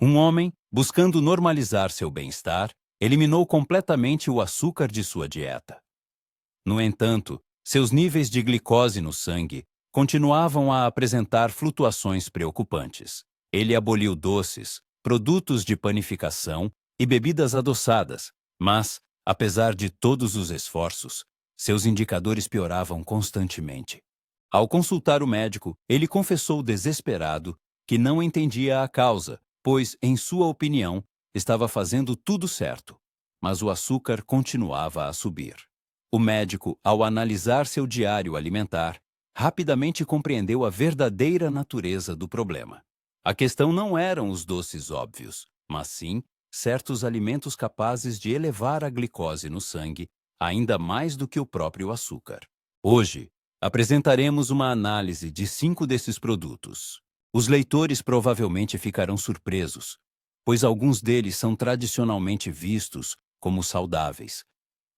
Um homem, buscando normalizar seu bem-estar, eliminou completamente o açúcar de sua dieta. No entanto, seus níveis de glicose no sangue continuavam a apresentar flutuações preocupantes. Ele aboliu doces, produtos de panificação e bebidas adoçadas, mas, apesar de todos os esforços, seus indicadores pioravam constantemente. Ao consultar o médico, ele confessou desesperado que não entendia a causa, pois, em sua opinião, estava fazendo tudo certo, mas o açúcar continuava a subir. O médico, ao analisar seu diário alimentar, rapidamente compreendeu a verdadeira natureza do problema. A questão não eram os doces óbvios, mas sim certos alimentos capazes de elevar a glicose no sangue, ainda mais do que o próprio açúcar. Hoje, apresentaremos uma análise de 5 desses produtos. Os leitores provavelmente ficarão surpresos, pois alguns deles são tradicionalmente vistos como saudáveis,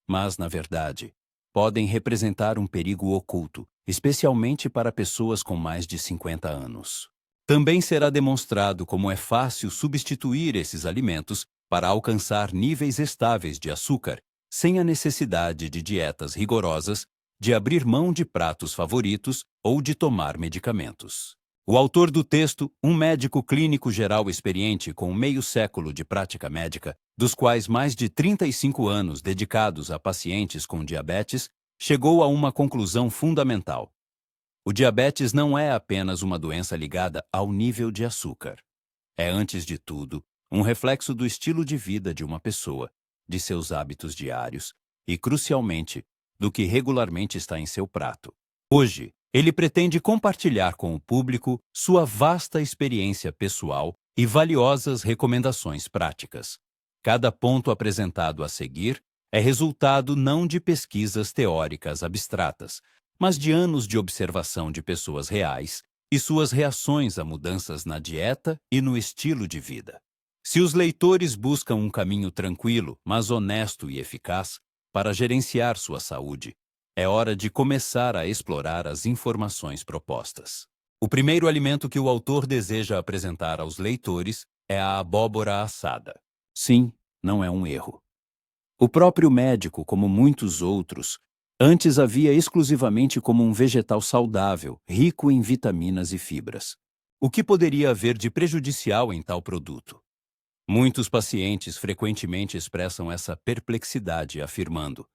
mas, na verdade, podem representar um perigo oculto, especialmente para pessoas com mais de 50 anos. Também será demonstrado como é fácil substituir esses alimentos para alcançar níveis estáveis de açúcar, sem a necessidade de dietas rigorosas, de abrir mão de pratos favoritos ou de tomar medicamentos. O autor do texto, um médico clínico geral experiente com meio século de prática médica, dos quais mais de 35 anos dedicados a pacientes com diabetes, chegou a uma conclusão fundamental. O diabetes não é apenas uma doença ligada ao nível de açúcar. É, antes de tudo, um reflexo do estilo de vida de uma pessoa, de seus hábitos diários e, crucialmente, do que regularmente está em seu prato. Hoje, ele pretende compartilhar com o público sua vasta experiência pessoal e valiosas recomendações práticas. Cada ponto apresentado a seguir é resultado não de pesquisas teóricas abstratas, mas de anos de observação de pessoas reais e suas reações a mudanças na dieta e no estilo de vida. Se os leitores buscam um caminho tranquilo, mas honesto e eficaz para gerenciar sua saúde, é hora de começar a explorar as informações propostas. O primeiro alimento que o autor deseja apresentar aos leitores é a abóbora assada. Sim, não é um erro. O próprio médico, como muitos outros, antes a via exclusivamente como um vegetal saudável, rico em vitaminas e fibras. O que poderia haver de prejudicial em tal produto? Muitos pacientes frequentemente expressam essa perplexidade, afirmando: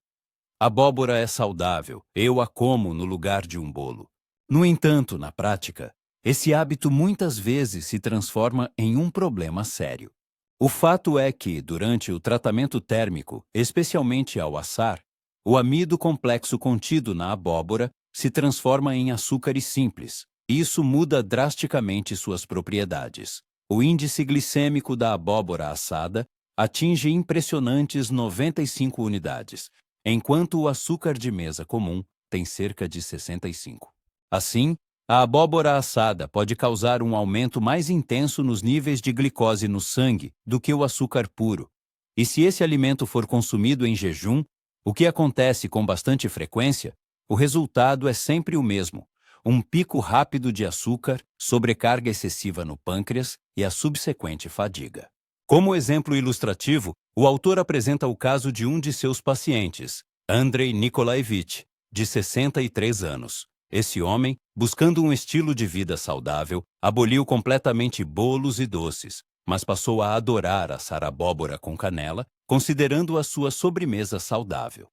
abóbora é saudável, eu a como no lugar de um bolo. No entanto, na prática, esse hábito muitas vezes se transforma em um problema sério. O fato é que, durante o tratamento térmico, especialmente ao assar, o amido complexo contido na abóbora se transforma em açúcares simples. Isso muda drasticamente suas propriedades. O índice glicêmico da abóbora assada atinge impressionantes 95 unidades, enquanto o açúcar de mesa comum tem cerca de 65. Assim, a abóbora assada pode causar um aumento mais intenso nos níveis de glicose no sangue do que o açúcar puro. E se esse alimento for consumido em jejum, o que acontece com bastante frequência, o resultado é sempre o mesmo: um pico rápido de açúcar, sobrecarga excessiva no pâncreas e a subsequente fadiga. Como exemplo ilustrativo, o autor apresenta o caso de um de seus pacientes, Andrei Nikolaevich, de 63 anos. Esse homem, buscando um estilo de vida saudável, aboliu completamente bolos e doces, mas passou a adorar assar abóbora com canela, considerando a sua sobremesa saudável.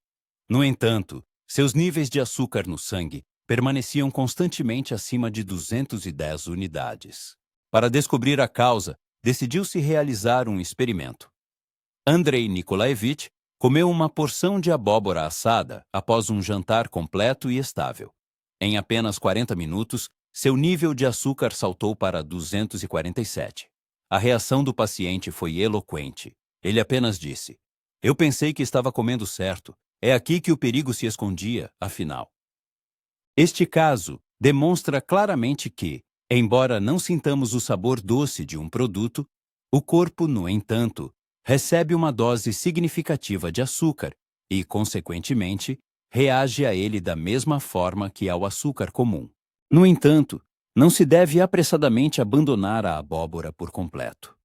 No entanto, seus níveis de açúcar no sangue permaneciam constantemente acima de 210 unidades. Para descobrir a causa, decidiu-se realizar um experimento. Andrei Nikolaevich comeu uma porção de abóbora assada após um jantar completo e estável. Em apenas 40 minutos, seu nível de açúcar saltou para 247. A reação do paciente foi eloquente. Ele apenas disse: "Eu pensei que estava comendo certo. É aqui que o perigo se escondia, afinal." Este caso demonstra claramente que, embora não sintamos o sabor doce de um produto, o corpo, no entanto, recebe uma dose significativa de açúcar e, consequentemente, reage a ele da mesma forma que ao açúcar comum. No entanto, não se deve apressadamente abandonar a abóbora por completo.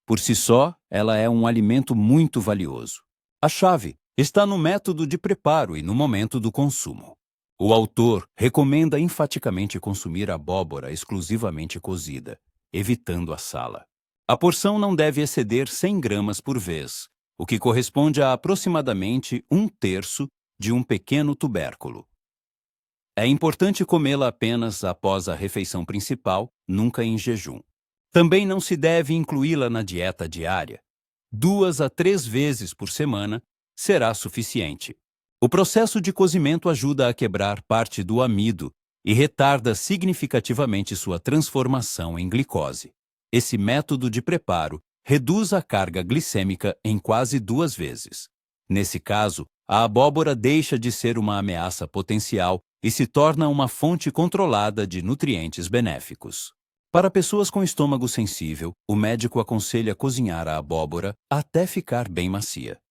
Por si só, ela é um alimento muito valioso. A chave está no método de preparo e no momento do consumo. O autor recomenda enfaticamente consumir abóbora exclusivamente cozida, evitando a sala. A porção não deve exceder 100 gramas por vez, o que corresponde a aproximadamente 1/3 de um pequeno tubérculo. É importante comê-la apenas após a refeição principal, nunca em jejum. Também não se deve incluí-la na dieta diária. 2 a 3 vezes por semana será suficiente. O processo de cozimento ajuda a quebrar parte do amido e retarda significativamente sua transformação em glicose. Esse método de preparo reduz a carga glicêmica em quase 2 vezes. Nesse caso, a abóbora deixa de ser uma ameaça potencial e se torna uma fonte controlada de nutrientes benéficos. Para pessoas com estômago sensível, o médico aconselha cozinhar a abóbora até ficar bem macia.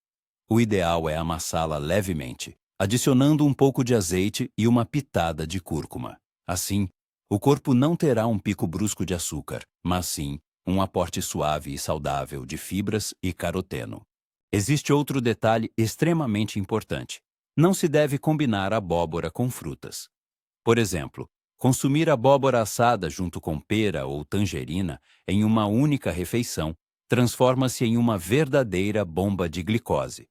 O ideal é amassá-la levemente, adicionando um pouco de azeite e uma pitada de cúrcuma. Assim, o corpo não terá um pico brusco de açúcar, mas sim um aporte suave e saudável de fibras e caroteno. Existe outro detalhe extremamente importante. Não se deve combinar abóbora com frutas. Por exemplo, consumir abóbora assada junto com pera ou tangerina em uma única refeição transforma-se em uma verdadeira bomba de glicose.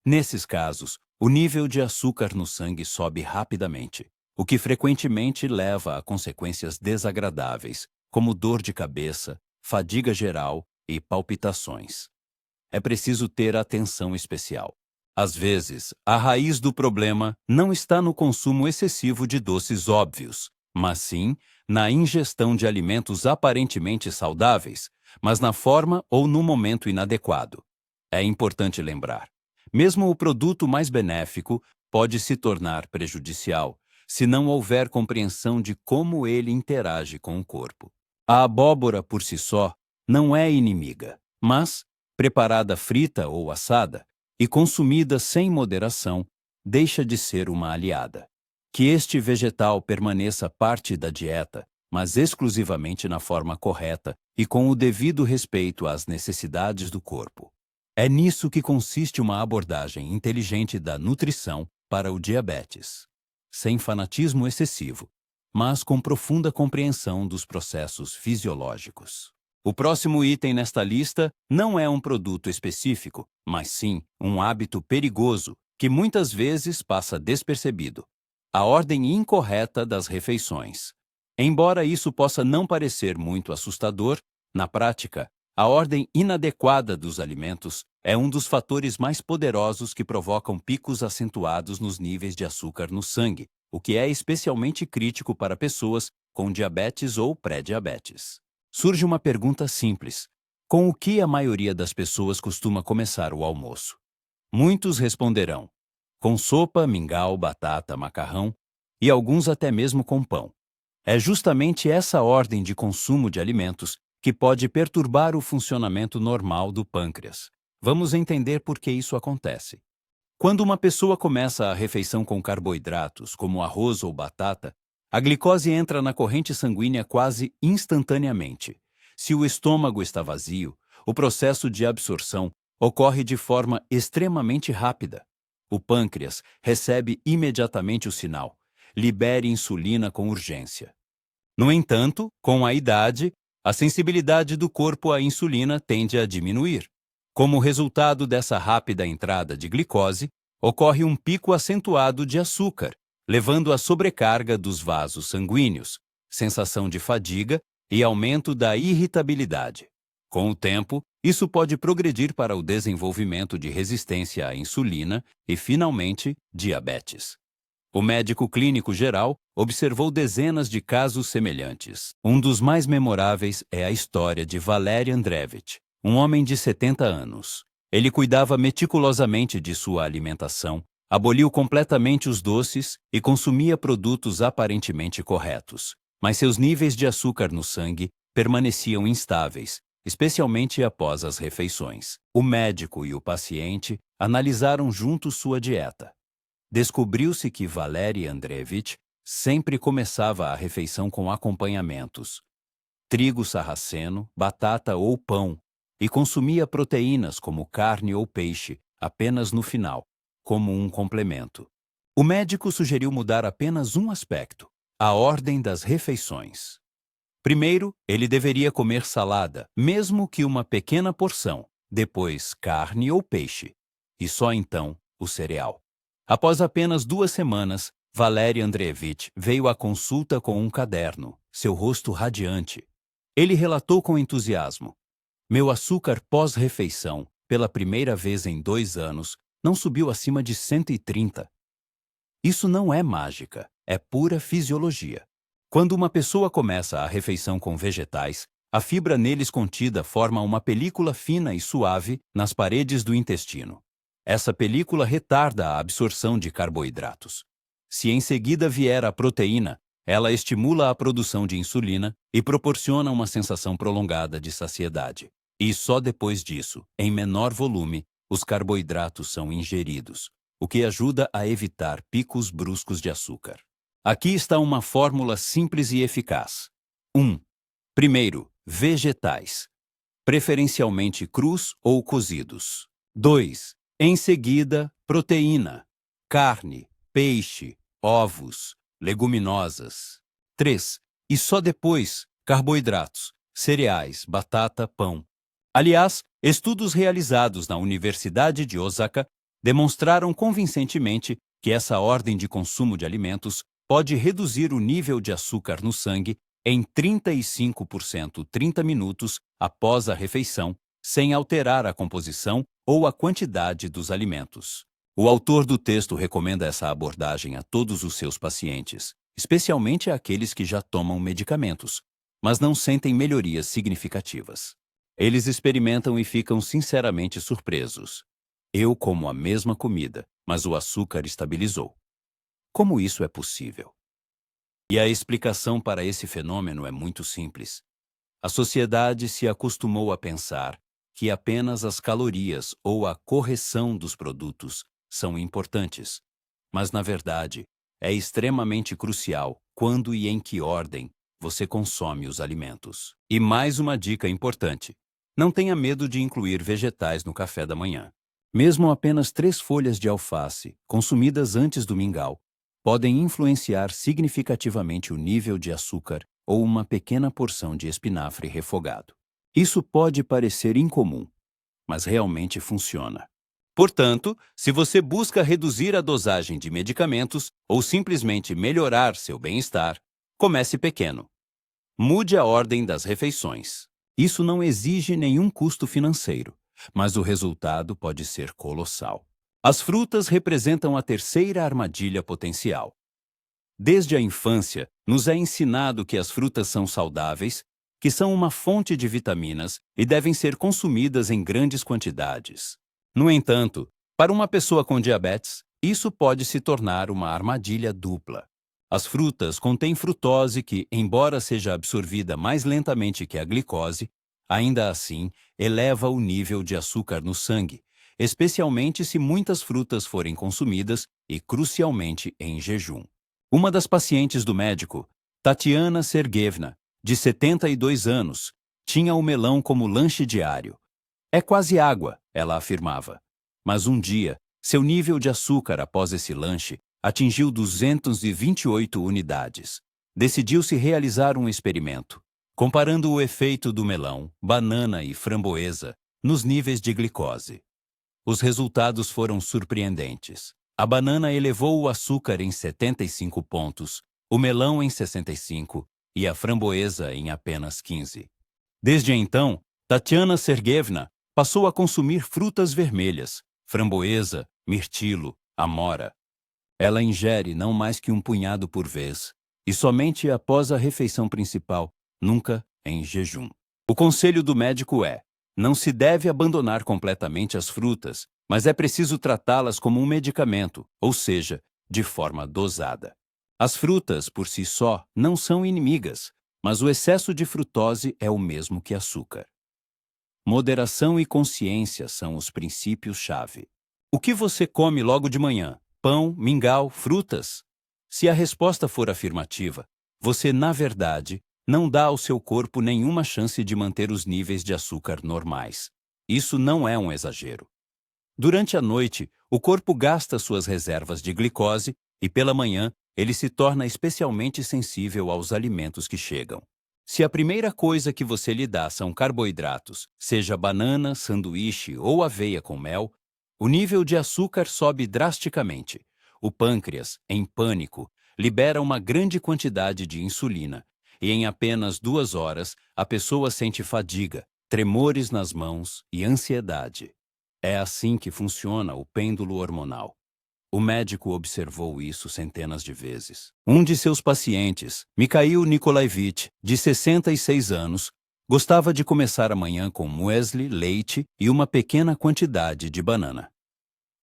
Nesses casos, o nível de açúcar no sangue sobe rapidamente, o que frequentemente leva a consequências desagradáveis, como dor de cabeça, fadiga geral e palpitações. É preciso ter atenção especial. Às vezes, a raiz do problema não está no consumo excessivo de doces óbvios, mas sim na ingestão de alimentos aparentemente saudáveis, mas na forma ou no momento inadequado. É importante lembrar, mesmo o produto mais benéfico pode se tornar prejudicial se não houver compreensão de como ele interage com o corpo. A abóbora por si só não é inimiga, mas, preparada frita ou assada, e consumida sem moderação, deixa de ser uma aliada. Que este vegetal permaneça parte da dieta, mas exclusivamente na forma correta e com o devido respeito às necessidades do corpo. É nisso que consiste uma abordagem inteligente da nutrição para o diabetes. Sem fanatismo excessivo, mas com profunda compreensão dos processos fisiológicos. O próximo item nesta lista não é um produto específico, mas sim um hábito perigoso que muitas vezes passa despercebido: a ordem incorreta das refeições. Embora isso possa não parecer muito assustador, na prática, a ordem inadequada dos alimentos é um dos fatores mais poderosos que provocam picos acentuados nos níveis de açúcar no sangue, o que é especialmente crítico para pessoas com diabetes ou pré-diabetes. Surge uma pergunta simples: com o que a maioria das pessoas costuma começar o almoço? Muitos responderão: com sopa, mingau, batata, macarrão e alguns até mesmo com pão. É justamente essa ordem de consumo de alimentos que pode perturbar o funcionamento normal do pâncreas. Vamos entender por que isso acontece. Quando uma pessoa começa a refeição com carboidratos, como arroz ou batata, a glicose entra na corrente sanguínea quase instantaneamente. Se o estômago está vazio, o processo de absorção ocorre de forma extremamente rápida. O pâncreas recebe imediatamente o sinal: libere insulina com urgência. No entanto, com a idade, a sensibilidade do corpo à insulina tende a diminuir. Como resultado dessa rápida entrada de glicose, ocorre um pico acentuado de açúcar, levando à sobrecarga dos vasos sanguíneos, sensação de fadiga e aumento da irritabilidade. Com o tempo, isso pode progredir para o desenvolvimento de resistência à insulina e, finalmente, diabetes. O médico clínico geral observou dezenas de casos semelhantes. Um dos mais memoráveis é a história de Valery Andreevich, um homem de 70 anos. Ele cuidava meticulosamente de sua alimentação, aboliu completamente os doces e consumia produtos aparentemente corretos. Mas seus níveis de açúcar no sangue permaneciam instáveis, especialmente após as refeições. O médico e o paciente analisaram juntos sua dieta. Descobriu-se que Valery Andreevich sempre começava a refeição com acompanhamentos: trigo sarraceno, batata ou pão, e consumia proteínas como carne ou peixe apenas no final, como um complemento. O médico sugeriu mudar apenas um aspecto: a ordem das refeições. Primeiro, ele deveria comer salada, mesmo que uma pequena porção, depois carne ou peixe, e só então o cereal. Após apenas 2 semanas, Valery Andreevich veio à consulta com um caderno, seu rosto radiante. Ele relatou com entusiasmo: meu açúcar pós-refeição, pela primeira vez em 2 anos, não subiu acima de 130. Isso não é mágica, é pura fisiologia. Quando uma pessoa começa a refeição com vegetais, a fibra neles contida forma uma película fina e suave nas paredes do intestino. Essa película retarda a absorção de carboidratos. Se em seguida vier a proteína, ela estimula a produção de insulina e proporciona uma sensação prolongada de saciedade. E só depois disso, em menor volume, os carboidratos são ingeridos, o que ajuda a evitar picos bruscos de açúcar. Aqui está uma fórmula simples e eficaz. 1. Primeiro, vegetais, preferencialmente crus ou cozidos. 2. Em seguida, proteína, carne, peixe, ovos, leguminosas. 3. E só depois, carboidratos, cereais, batata, pão. Aliás, estudos realizados na Universidade de Osaka demonstraram convincentemente que essa ordem de consumo de alimentos pode reduzir o nível de açúcar no sangue em 35% 30 minutos após a refeição, sem alterar a composição ou a quantidade dos alimentos. O autor do texto recomenda essa abordagem a todos os seus pacientes, especialmente àqueles que já tomam medicamentos, mas não sentem melhorias significativas. Eles experimentam e ficam sinceramente surpresos. Eu como a mesma comida, mas o açúcar estabilizou. Como isso é possível? E a explicação para esse fenômeno é muito simples. A sociedade se acostumou a pensar que apenas as calorias ou a correção dos produtos são importantes. Mas, na verdade, é extremamente crucial quando e em que ordem você consome os alimentos. E mais uma dica importante: não tenha medo de incluir vegetais no café da manhã. Mesmo apenas 3 folhas de alface, consumidas antes do mingau, podem influenciar significativamente o nível de açúcar ou uma pequena porção de espinafre refogado. Isso pode parecer incomum, mas realmente funciona. Portanto, se você busca reduzir a dosagem de medicamentos ou simplesmente melhorar seu bem-estar, comece pequeno. Mude a ordem das refeições. Isso não exige nenhum custo financeiro, mas o resultado pode ser colossal. As frutas representam a terceira armadilha potencial. Desde a infância, nos é ensinado que as frutas são saudáveis, que são uma fonte de vitaminas e devem ser consumidas em grandes quantidades. No entanto, para uma pessoa com diabetes, isso pode se tornar uma armadilha dupla. As frutas contêm frutose que, embora seja absorvida mais lentamente que a glicose, ainda assim eleva o nível de açúcar no sangue, especialmente se muitas frutas forem consumidas e, crucialmente, em jejum. Uma das pacientes do médico, Tatiana Sergeyevna, de 72 anos, tinha o melão como lanche diário. É quase água, ela afirmava. Mas um dia, seu nível de açúcar após esse lanche atingiu 228 unidades. Decidiu-se realizar um experimento, comparando o efeito do melão, banana e framboesa nos níveis de glicose. Os resultados foram surpreendentes. A banana elevou o açúcar em 75 pontos, o melão em 65 e a framboesa em apenas 15. Desde então, Tatiana Sergeyevna passou a consumir frutas vermelhas, framboesa, mirtilo, amora. Ela ingere não mais que um punhado por vez, e somente após a refeição principal, nunca em jejum. O conselho do médico é: não se deve abandonar completamente as frutas, mas é preciso tratá-las como um medicamento, ou seja, de forma dosada. As frutas, por si só, não são inimigas, mas o excesso de frutose é o mesmo que açúcar. Moderação e consciência são os princípios-chave. O que você come logo de manhã? Pão, mingau, frutas? Se a resposta for afirmativa, você, na verdade, não dá ao seu corpo nenhuma chance de manter os níveis de açúcar normais. Isso não é um exagero. Durante a noite, o corpo gasta suas reservas de glicose e, pela manhã, ele se torna especialmente sensível aos alimentos que chegam. Se a primeira coisa que você lhe dá são carboidratos, seja banana, sanduíche ou aveia com mel, o nível de açúcar sobe drasticamente. O pâncreas, em pânico, libera uma grande quantidade de insulina e, em apenas 2 horas, a pessoa sente fadiga, tremores nas mãos e ansiedade. É assim que funciona o pêndulo hormonal. O médico observou isso centenas de vezes. Um de seus pacientes, Mikhail Nikolaevich, de 66 anos, gostava de começar a manhã com muesli, leite e uma pequena quantidade de banana.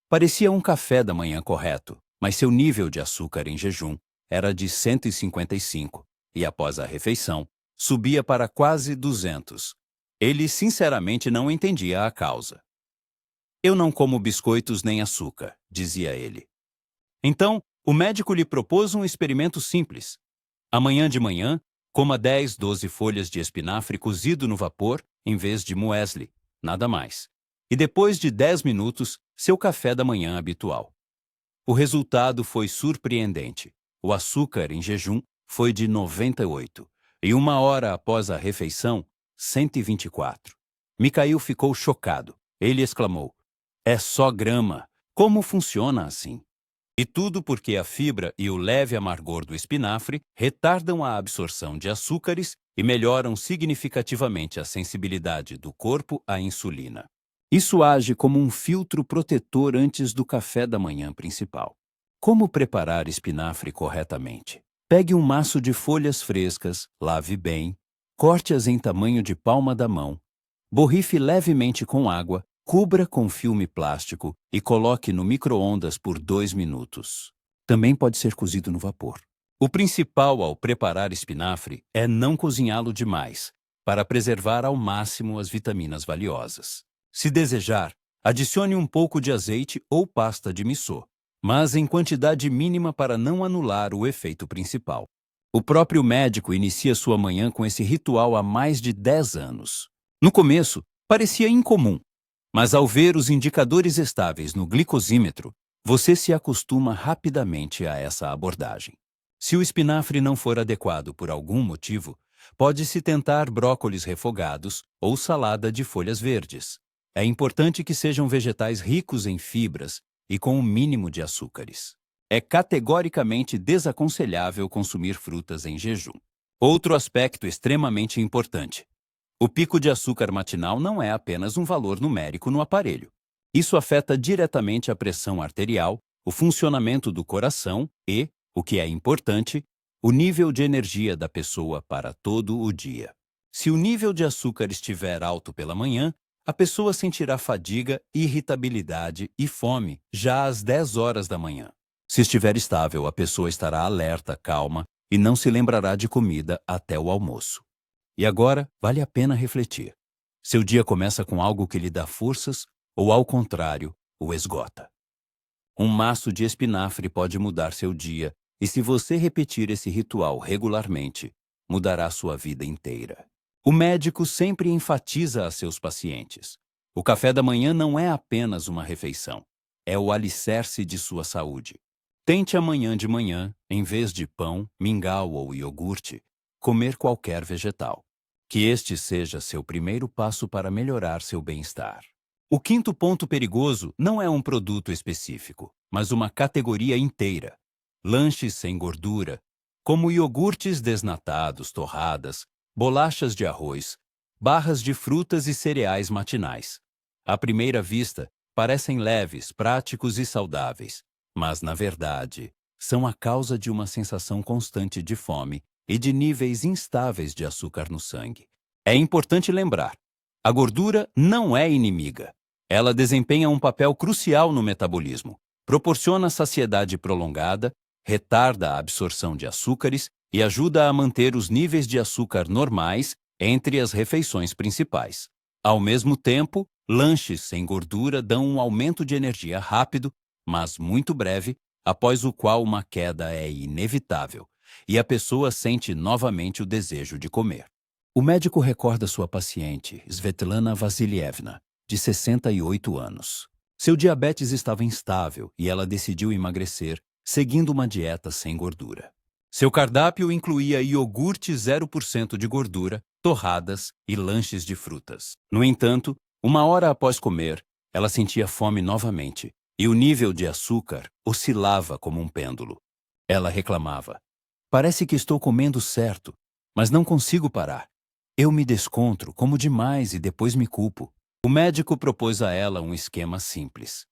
Parecia um café da manhã correto, mas seu nível de açúcar em jejum era de 155 e, após a refeição, subia para quase 200. Ele sinceramente não entendia a causa. Eu não como biscoitos nem açúcar, dizia ele. Então, o médico lhe propôs um experimento simples. Amanhã de manhã, coma 10, 12 folhas de espinafre cozido no vapor em vez de muesli, nada mais. E depois de 10 minutos, seu café da manhã habitual. O resultado foi surpreendente. O açúcar em jejum foi de 98 e 1 hora após a refeição, 124. Mikhail ficou chocado. Ele exclamou: "É só grama. Como funciona assim?" E tudo porque a fibra e o leve amargor do espinafre retardam a absorção de açúcares e melhoram significativamente a sensibilidade do corpo à insulina. Isso age como um filtro protetor antes do café da manhã principal. Como preparar espinafre corretamente? Pegue um maço de folhas frescas, lave bem, corte-as em tamanho de palma da mão, borrife levemente com água, cubra com filme plástico e coloque no micro-ondas por 2 minutos. Também pode ser cozido no vapor. O principal ao preparar espinafre é não cozinhá-lo demais, para preservar ao máximo as vitaminas valiosas. Se desejar, adicione um pouco de azeite ou pasta de missô, mas em quantidade mínima para não anular o efeito principal. O próprio médico inicia sua manhã com esse ritual há mais de 10 anos. No começo, parecia incomum, mas ao ver os indicadores estáveis no glicosímetro, você se acostuma rapidamente a essa abordagem. Se o espinafre não for adequado por algum motivo, pode-se tentar brócolis refogados ou salada de folhas verdes. É importante que sejam vegetais ricos em fibras e com o mínimo de açúcares. É categoricamente desaconselhável consumir frutas em jejum. Outro aspecto extremamente importante: o pico de açúcar matinal não é apenas um valor numérico no aparelho. Isso afeta diretamente a pressão arterial, o funcionamento do coração e, o que é importante, o nível de energia da pessoa para todo o dia. Se o nível de açúcar estiver alto pela manhã, a pessoa sentirá fadiga, irritabilidade e fome já às 10 horas da manhã. Se estiver estável, a pessoa estará alerta, calma e não se lembrará de comida até o almoço. E agora, vale a pena refletir. Seu dia começa com algo que lhe dá forças ou, ao contrário, o esgota. Um maço de espinafre pode mudar seu dia e, se você repetir esse ritual regularmente, mudará sua vida inteira. O médico sempre enfatiza a seus pacientes: o café da manhã não é apenas uma refeição, é o alicerce de sua saúde. Tente amanhã de manhã, em vez de pão, mingau ou iogurte, comer qualquer vegetal. Que este seja seu primeiro passo para melhorar seu bem-estar. O quinto ponto perigoso não é um produto específico, mas uma categoria inteira. Lanches sem gordura, como iogurtes desnatados, torradas, bolachas de arroz, barras de frutas e cereais matinais. À primeira vista, parecem leves, práticos e saudáveis, mas, na verdade, são a causa de uma sensação constante de fome e de níveis instáveis de açúcar no sangue. É importante lembrar: a gordura não é inimiga. Ela desempenha um papel crucial no metabolismo, proporciona saciedade prolongada, retarda a absorção de açúcares e ajuda a manter os níveis de açúcar normais entre as refeições principais. Ao mesmo tempo, lanches sem gordura dão um aumento de energia rápido, mas muito breve, após o qual uma queda é inevitável. e a pessoa sente novamente o desejo de comer. O médico recorda sua paciente, Svetlana Vassilievna, de 68 anos. Seu diabetes estava instável e ela decidiu emagrecer, seguindo uma dieta sem gordura. Seu cardápio incluía iogurte 0% de gordura, torradas e lanches de frutas. No entanto, uma hora após comer, ela sentia fome novamente e o nível de açúcar oscilava como um pêndulo. Ela reclamava: "Parece que estou comendo certo, mas não consigo parar. Eu me descontro, como demais e depois me culpo." O médico propôs a ela um esquema simples: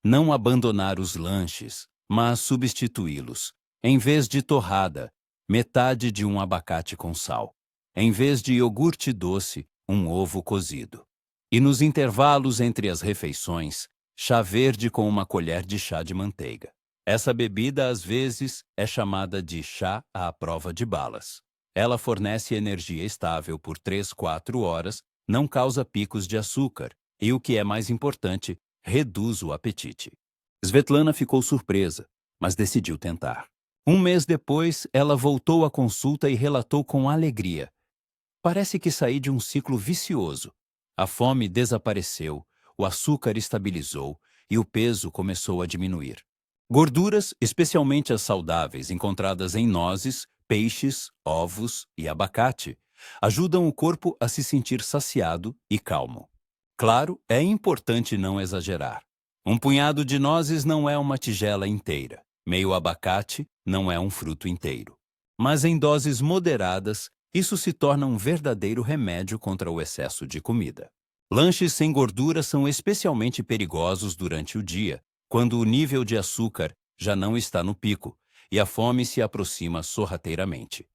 não abandonar os lanches, mas substituí-los. Em vez de torrada, metade de um abacate com sal. Em vez de iogurte doce, um ovo cozido. E nos intervalos entre as refeições, chá verde com uma colher de chá de manteiga. Essa bebida, às vezes, é chamada de chá à prova de balas. Ela fornece energia estável por 3-4 horas, não causa picos de açúcar e, o que é mais importante, reduz o apetite. Svetlana ficou surpresa, mas decidiu tentar. Um mês depois, ela voltou à consulta e relatou com alegria: "Parece que saí de um ciclo vicioso. A fome desapareceu, o açúcar estabilizou e o peso começou a diminuir." Gorduras, especialmente as saudáveis encontradas em nozes, peixes, ovos e abacate, ajudam o corpo a se sentir saciado e calmo. Claro, é importante não exagerar. Um punhado de nozes não é uma tigela inteira. Meio abacate não é um fruto inteiro. Mas em doses moderadas, isso se torna um verdadeiro remédio contra o excesso de comida. Lanches sem gordura são especialmente perigosos durante o dia, quando o nível de açúcar já não está no pico e a fome se aproxima sorrateiramente.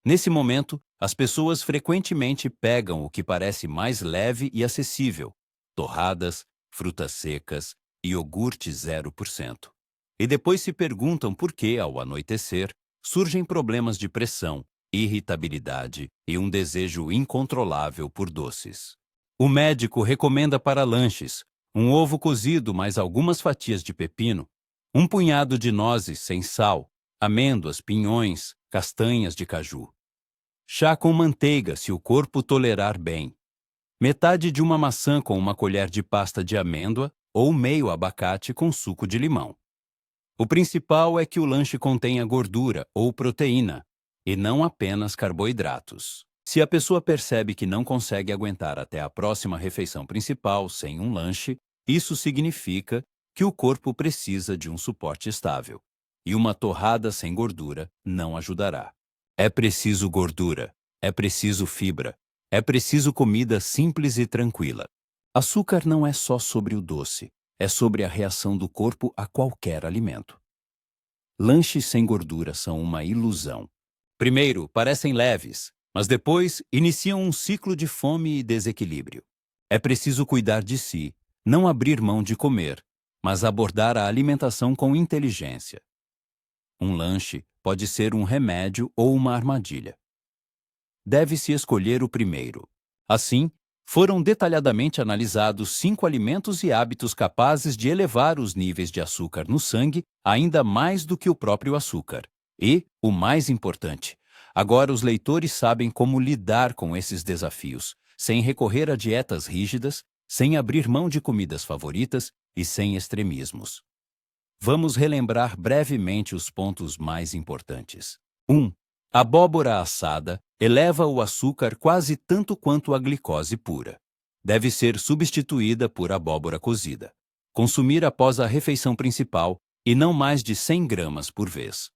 Nesse momento, as pessoas frequentemente pegam o que parece mais leve e acessível: torradas, frutas secas, iogurte 0%. E depois se perguntam por que, ao anoitecer, surgem problemas de pressão, irritabilidade e um desejo incontrolável por doces. O médico recomenda para lanches um ovo cozido mais algumas fatias de pepino, um punhado de nozes sem sal, amêndoas, pinhões, castanhas de caju. Chá com manteiga, se o corpo tolerar bem. Metade de uma maçã com uma colher de pasta de amêndoa ou meio abacate com suco de limão. O principal é que o lanche contenha gordura ou proteína, e não apenas carboidratos. Se a pessoa percebe que não consegue aguentar até a próxima refeição principal sem um lanche, isso significa que o corpo precisa de um suporte estável, e uma torrada sem gordura não ajudará. É preciso gordura, é preciso fibra, é preciso comida simples e tranquila. Açúcar não é só sobre o doce, é sobre a reação do corpo a qualquer alimento. Lanches sem gordura são uma ilusão. Primeiro, parecem leves, mas depois iniciam um ciclo de fome e desequilíbrio. É preciso cuidar de si, não abrir mão de comer, mas abordar a alimentação com inteligência. Um lanche pode ser um remédio ou uma armadilha. Deve-se escolher o primeiro. Assim, foram detalhadamente analisados 5 alimentos e hábitos capazes de elevar os níveis de açúcar no sangue ainda mais do que o próprio açúcar. E, o mais importante, agora os leitores sabem como lidar com esses desafios, sem recorrer a dietas rígidas, sem abrir mão de comidas favoritas e sem extremismos. Vamos relembrar brevemente os pontos mais importantes. 1. Abóbora assada eleva o açúcar quase tanto quanto a glicose pura. Deve ser substituída por abóbora cozida. Consumir após a refeição principal e não mais de 100 gramas por vez.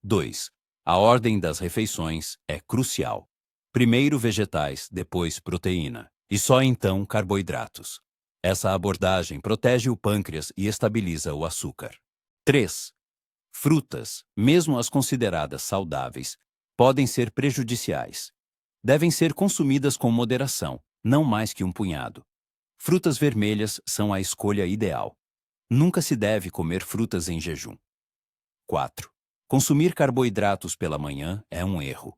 2. A ordem das refeições é crucial. Primeiro vegetais, depois proteína, e só então carboidratos. Essa abordagem protege o pâncreas e estabiliza o açúcar. 3. Frutas, mesmo as consideradas saudáveis, podem ser prejudiciais. Devem ser consumidas com moderação, não mais que um punhado. Frutas vermelhas são a escolha ideal. Nunca se deve comer frutas em jejum. 4. Consumir carboidratos pela manhã é um erro.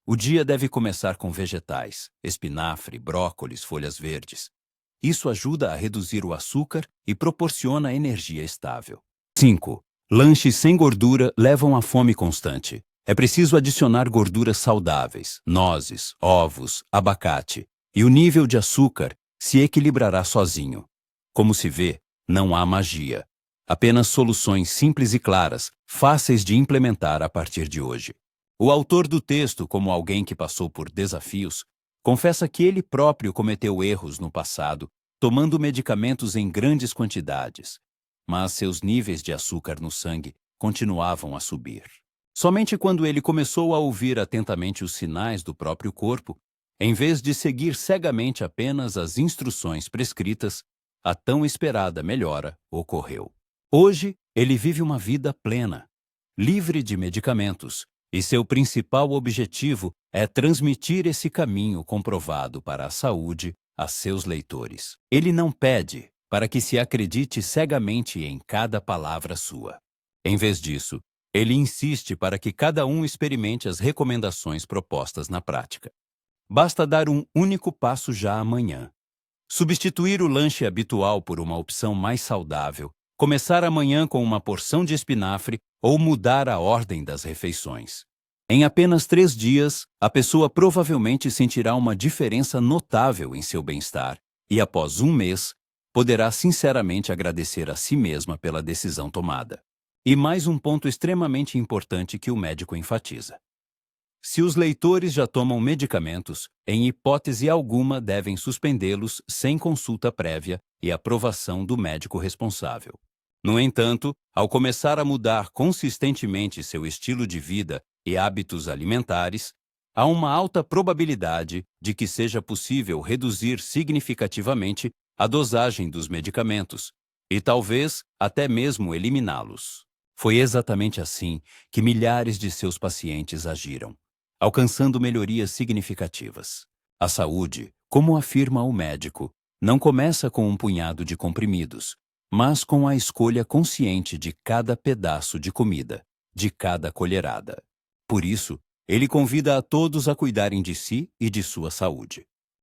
O dia deve começar com vegetais, espinafre, brócolis, folhas verdes. Isso ajuda a reduzir o açúcar e proporciona energia estável. 5. Lanches sem gordura levam à fome constante. É preciso adicionar gorduras saudáveis, nozes, ovos, abacate, e o nível de açúcar se equilibrará sozinho. Como se vê, não há magia. Apenas soluções simples e claras, fáceis de implementar a partir de hoje. O autor do texto, como alguém que passou por desafios, confessa que ele próprio cometeu erros no passado, tomando medicamentos em grandes quantidades, mas seus níveis de açúcar no sangue continuavam a subir. Somente quando ele começou a ouvir atentamente os sinais do próprio corpo, em vez de seguir cegamente apenas as instruções prescritas, a tão esperada melhora ocorreu. Hoje, ele vive uma vida plena, livre de medicamentos, e seu principal objetivo é transmitir esse caminho comprovado para a saúde a seus leitores. Ele não pede para que se acredite cegamente em cada palavra sua. Em vez disso, ele insiste para que cada um experimente as recomendações propostas na prática. Basta dar um único passo já amanhã. Substituir o lanche habitual por uma opção mais saudável, começar amanhã com uma porção de espinafre ou mudar a ordem das refeições. Em apenas 3 dias, a pessoa provavelmente sentirá uma diferença notável em seu bem-estar e, após 1 mês, poderá sinceramente agradecer a si mesma pela decisão tomada. E mais um ponto extremamente importante que o médico enfatiza. Se os leitores já tomam medicamentos, em hipótese alguma devem suspendê-los sem consulta prévia e aprovação do médico responsável. No entanto, ao começar a mudar consistentemente seu estilo de vida e hábitos alimentares, há uma alta probabilidade de que seja possível reduzir significativamente a dosagem dos medicamentos e talvez até mesmo eliminá-los. Foi exatamente assim que milhares de seus pacientes agiram, alcançando melhorias significativas. A saúde, como afirma o médico, não começa com um punhado de comprimidos, mas com a escolha consciente de cada pedaço de comida, de cada colherada. Por isso, ele convida a todos a cuidarem de si e de sua saúde.